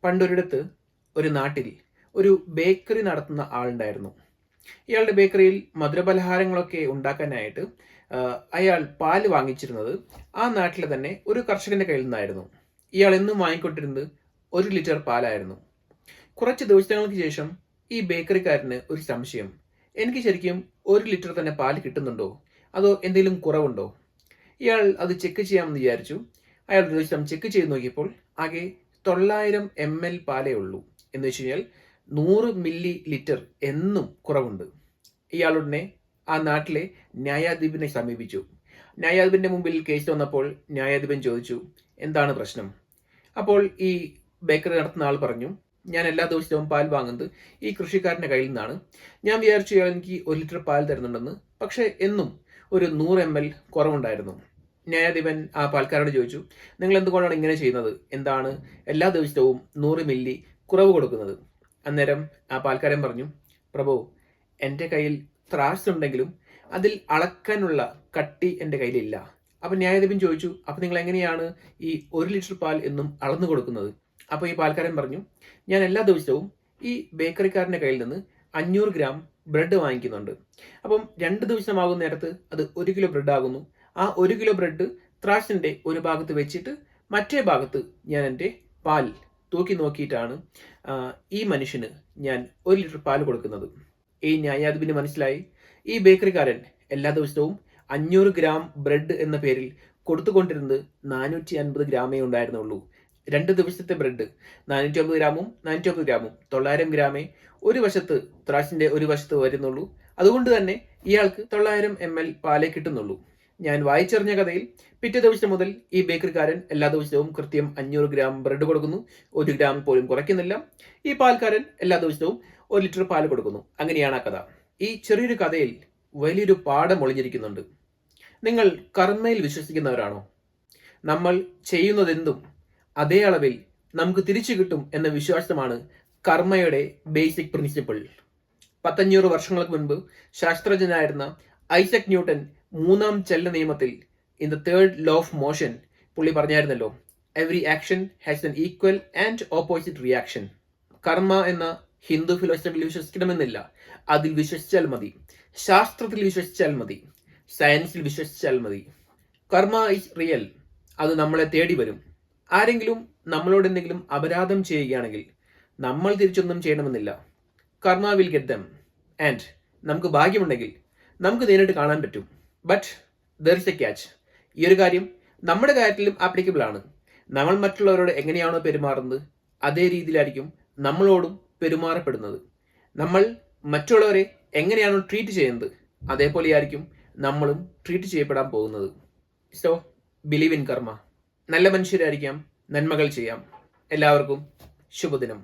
പണ്ടൊരിടത്ത് ഒരു നാട്ടിൽ ഒരു ബേക്കറി നടത്തുന്ന ആളുണ്ടായിരുന്നു. ഇയാളുടെ ബേക്കറിയിൽ മധുരപലഹാരങ്ങളൊക്കെ ഉണ്ടാക്കാനായിട്ട് അയാൾ പാല് വാങ്ങിച്ചിരുന്നത് ആ നാട്ടിലെ തന്നെ ഒരു കർഷകന്റെ കയ്യിൽ നിന്നായിരുന്നു. ഇയാൾ എന്നും വാങ്ങിക്കൊണ്ടിരുന്നത് 1 ലിറ്റർ പാലായിരുന്നു. കുറച്ച് ദിവസങ്ങൾക്ക് ശേഷം ഈ ബേക്കറിക്കാരന് ഒരു സംശയം. എനിക്ക് ശരിക്കും 1 ലിറ്റർ തന്നെ പാല് കിട്ടുന്നുണ്ടോ, അതോ എന്തെങ്കിലും കുറവുണ്ടോ? ഇയാൾ അത് ചെക്ക് ചെയ്യാമെന്ന് വിചാരിച്ചു. അയാൾ ഒരു ദിവസം ചെക്ക് ചെയ്ത് നോക്കിയപ്പോൾ ആകെ 900 ml പാലേ ഉള്ളൂ. എന്ന് വെച്ച് കഴിഞ്ഞാൽ 100 മില്ലി ലിറ്റർ എന്നും കുറവുണ്ട്. ഇയാളുടനെ ആ നാട്ടിലെ ന്യായാധിപനെ സമീപിച്ചു. ന്യായാധിപന്റെ മുമ്പിൽ കേസ് വന്നപ്പോൾ ന്യായാധിപൻ ചോദിച്ചു, എന്താണ് പ്രശ്നം? അപ്പോൾ ഈ ബേക്കറി നടത്തുന്ന ആൾ പറഞ്ഞു, ഞാൻ എല്ലാ ദിവസവും പാൽ വാങ്ങുന്നത് ഈ കൃഷിക്കാരൻ്റെ കയ്യിൽ നിന്നാണ്. ഞാൻ വിചാരിച്ചു ഇയാൾ എനിക്ക് 1 ലിറ്റർ പാൽ തരുന്നുണ്ടെന്ന്, പക്ഷേ എന്നും ഒരു 100 ml കുറവുണ്ടായിരുന്നു. ന്യായാധിപൻ ആ പാൽക്കാരോട് ചോദിച്ചു, നിങ്ങൾ എന്തുകൊണ്ടാണ് ഇങ്ങനെ ചെയ്യുന്നത്? എന്താണ് എല്ലാ ദിവസവും 100 മില്ലി കുറവ് കൊടുക്കുന്നത്? അന്നേരം ആ പാൽക്കാരൻ പറഞ്ഞു, പ്രഭു, എൻ്റെ കയ്യിൽ ത്രാസ് ഉണ്ടെങ്കിലും അതിൽ അളക്കാനുള്ള കട്ടി എൻ്റെ കയ്യിലില്ല. അപ്പം ന്യായാധിപൻ ചോദിച്ചു, അപ്പം നിങ്ങൾ എങ്ങനെയാണ് ഈ 1 ലിറ്റർ പാൽ എന്നും അളന്നു കൊടുക്കുന്നത്? അപ്പോൾ ഈ പാൽക്കാരൻ പറഞ്ഞു, ഞാൻ എല്ലാ ദിവസവും ഈ ബേക്കറിക്കാരൻ്റെ കയ്യിൽ നിന്ന് 500 ഗ്രാം ബ്രെഡ് വാങ്ങിക്കുന്നുണ്ട്. അപ്പം 2 ദിവസമാകുന്ന നേരത്ത് അത് 1 കിലോ ബ്രെഡ് ആകുന്നു. ആ 1 കിലോ ബ്രെഡ് ത്രാസിൻ്റെ ഒരു ഭാഗത്ത് വെച്ചിട്ട് മറ്റേ ഭാഗത്ത് ഞാൻ എൻ്റെ പാൽ തൂക്കി നോക്കിയിട്ടാണ് ഈ മനുഷ്യന് ഞാൻ 1 ലിറ്റർ പാൽ കൊടുക്കുന്നത്. ഈ ന്യായാധിപന് മനസ്സിലായി, ഈ ബേക്കറിക്കാരൻ എല്ലാ ദിവസവും 500 ഗ്രാം ബ്രെഡ് എന്ന പേരിൽ കൊടുത്തുകൊണ്ടിരുന്നത് 450 ഗ്രാമേ ഉണ്ടായിരുന്നുള്ളൂ. 2 ദിവസത്തെ ബ്രെഡ് 450 ഗ്രാമും 450 ഗ്രാമും 900 ഗ്രാമേ ഒരു വശത്ത് ത്രാസിൻ്റെ ഒരു വശത്ത് വരുന്നുള്ളൂ. അതുകൊണ്ട് തന്നെ ഇയാൾക്ക് 900 ml പാലേ കിട്ടുന്നുള്ളൂ. ഞാൻ വായിച്ചറിഞ്ഞ കഥയിൽ പിറ്റേ ദിവസം മുതൽ ഈ ബേക്കറിക്കാരൻ എല്ലാ ദിവസവും കൃത്യം 500 ഗ്രാം ബ്രെഡ് കൊടുക്കുന്നു. 1 ഗ്രാം പോലും കുറയ്ക്കുന്നില്ല. ഈ പാൽക്കാരൻ എല്ലാ ദിവസവും 1 ലിറ്റർ പാൽ കൊടുക്കുന്നു. അങ്ങനെയാണ് ആ കഥ. ഈ ചെറിയൊരു കഥയിൽ വലിയൊരു പാഠം ഒളിഞ്ഞിരിക്കുന്നുണ്ട്. നിങ്ങൾ കർമ്മയിൽ വിശ്വസിക്കുന്നവരാണോ? നമ്മൾ ചെയ്യുന്നതെന്തും അതേ അളവിൽ നമുക്ക് തിരിച്ചു കിട്ടും എന്ന വിശ്വാസമാണ് കർമ്മയുടെ ബേസിക് പ്രിൻസിപ്പിൾ. 1500 വർഷങ്ങൾക്ക് മുൻപ് ശാസ്ത്രജ്ഞനായിരുന്ന ഐസക് ന്യൂട്ടൻ 3-ാം ചലന നിയമത്തിൽ in the 3rd law of motion പുള്ളി പറഞ്ഞായിരുന്നല്ലോ, every action has an equal and opposite reaction. കർമ്മ എന്ന ഹിന്ദു ഫിലോസഫിയിൽ വിശ്വസിക്കണമെന്നില്ല. അതിൽ വിശ്വസിച്ചാൽ മതി. ശാസ്ത്രത്തിൽ വിശ്വസിച്ചാൽ മതി. സയൻസിൽ വിശ്വസിച്ചാൽ മതി. കർമ്മ ഈസ് റിയൽ. അത് നമ്മളെ തേടി വരും. ആരെങ്കിലും നമ്മളോട് എന്തെങ്കിലും അപരാധം ചെയ്യുകയാണെങ്കിൽ നമ്മൾ തിരിച്ചൊന്നും ചെയ്യണമെന്നില്ല. കർമ്മ വിൽ ഗെറ്റ് ദം. ആൻഡ് നമുക്ക് ഭാഗ്യമുണ്ടെങ്കിൽ നമുക്ക് നേരിട്ട് കാണാൻ പറ്റും. But there is A catch. ഈ ഒരു കാര്യം നമ്മുടെ കാര്യത്തിലും ആപ്ലിക്കബിൾ ആണ്. നമ്മൾ മറ്റുള്ളവരോട് എങ്ങനെയാണോ പെരുമാറുന്നത് അതേ രീതിയിലായിരിക്കും നമ്മളോടും പെരുമാറപ്പെടുന്നത്. നമ്മൾ മറ്റുള്ളവരെ എങ്ങനെയാണോ ട്രീറ്റ് ചെയ്യുന്നത് അതേപോലെയായിരിക്കും നമ്മളും ട്രീറ്റ് ചെയ്യപ്പെടാൻ പോകുന്നത്. സോ ബിലീവ് ഇൻ കർമ്മ. നല്ല മനുഷ്യരായിരിക്കാം, നന്മകൾ ചെയ്യാം. എല്ലാവർക്കും ശുഭദിനം.